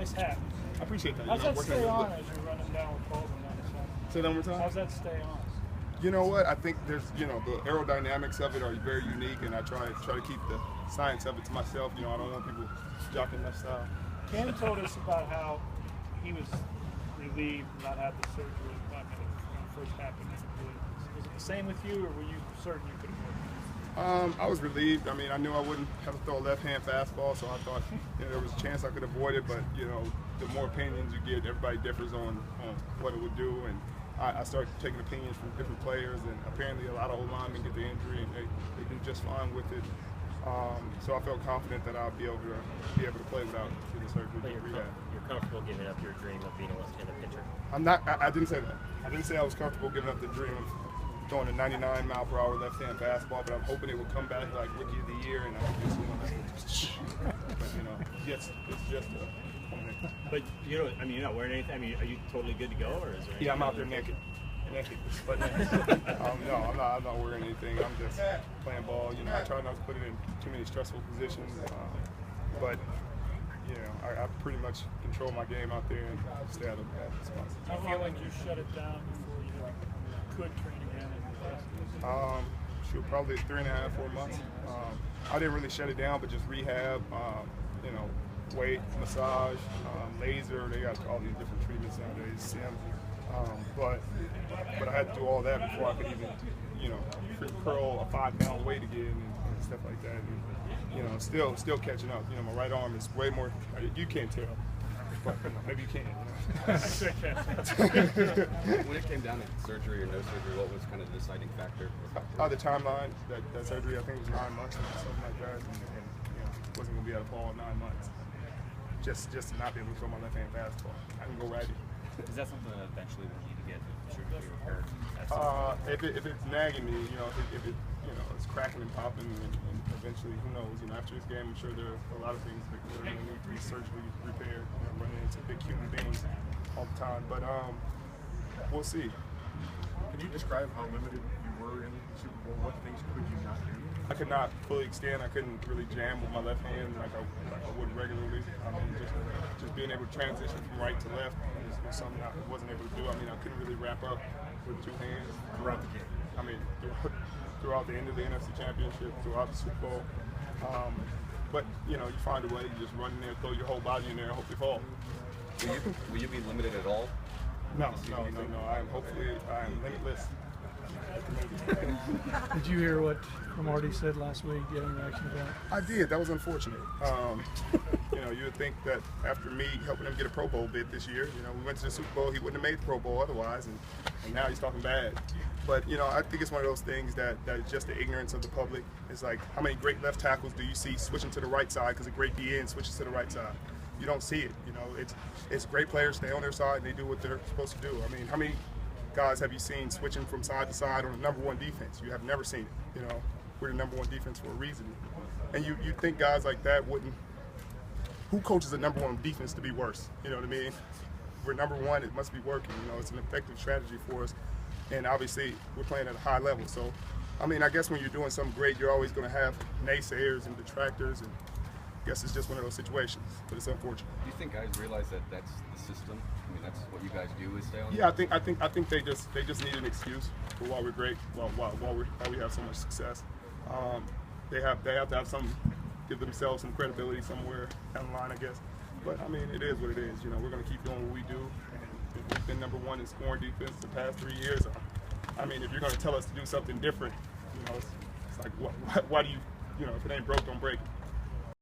Nice hat. I appreciate that. How's that stay on as you're running down with Colvin on the side? Say that one more time? How's that stay on? You know what? I think there's, the aerodynamics of it are very unique, and I try to keep the science of it to myself. I don't want people jocking my style. Cam told us about how he was relieved not have the surgery when it first happened. Was it the same with you, or were you certain you could have worked? I was relieved. I mean, I knew I wouldn't have to throw a left-hand fastball, so I thought there was a chance I could avoid it. But the more opinions you get, everybody differs on what it would do, and I started taking opinions from different players, and apparently a lot of O-linemen get the injury, and they do just fine with it. So I felt confident that I'll be able to play without the surgery. But you're comfortable giving up your dream of being a left-handed pitcher? I'm not. I didn't say that. I didn't say I was comfortable giving up the dream of throwing a 99-mile-per-hour left-hand fastball, but I'm hoping it would come back like Rookie of the Year, and I could just, it's just a. But you're not wearing anything. I mean, are you totally good to go, or is there? Yeah, I'm out there naked. But no, I'm not wearing anything. I'm just playing ball. I try not to put it in too many stressful positions. But I pretty much control my game out there and stay out of bad spots. Do you feel like you shut it down before you could train again? Probably 3.5, 4 months. I didn't really shut it down, but just rehab. Weight, massage, laser. They got all these different treatments nowadays. Sim. But I had to do all that before I could even, curl a 5-pound weight again and stuff like that. And, still catching up. My right arm is way more. You can't tell, but maybe you can. When it came down to surgery or no surgery, what was kind of the deciding factor? The timeline. That surgery, I think, was 9 months or something like that, and wasn't going to be able to fall in 9 months. Just to not be able to throw my left-hand fastball. I can go righty. Is that something that eventually we need to get surgery repaired? If it's nagging me, if it it's cracking and popping, and eventually, who knows? After this game, I'm sure there are a lot of things that are going to need to be surgically repaired. Running into big human beings all the time, but we'll see. Can you describe how limited you were in the Super Bowl? What things could you not do? I could not fully extend. I couldn't really jam with my left hand like I would regularly. Just being able to transition from right to left was something I wasn't able to do. I couldn't really wrap up with 2 hands Throughout the game? Throughout the end of the NFC Championship, throughout the Super Bowl. But you find a way. You just run in there, throw your whole body in there, and hope you fall. Will you be limited at all? No. I am limitless. Did you hear what Cromartie said last week? Do you have any reaction to that? I did. That was unfortunate. You would think that after me helping him get a Pro Bowl bid this year, we went to the Super Bowl, he wouldn't have made the Pro Bowl otherwise, and now he's talking bad. But, I think it's one of those things that is just the ignorance of the public. It's like, how many great left tackles do you see switching to the right side because a great DN switches to the right side? You don't see it. It's great players stay on their side and they do what they're supposed to do. How many guys have you seen switching from side to side on the #1 defense? You have never seen it. We're the #1 defense for a reason. And you think guys like that wouldn't. Who coaches the #1 defense to be worse? You know what I mean? We're #1. It must be working. It's an effective strategy for us. And obviously, we're playing at a high level. So, I guess when you're doing something great, you're always going to have naysayers and detractors. And I guess it's just one of those situations. But it's unfortunate. Do you think guys realize that that's the system? That's what you guys do is stay on. Yeah, I think they just need an excuse for why we're great, why we have so much success. They have to have give themselves some credibility somewhere down the line, I guess. But it is what it is. We're going to keep doing what we do. We've been #1 in scoring defense the past 3 years. If you're going to tell us to do something different, it's like why do you if it ain't broke, don't break it.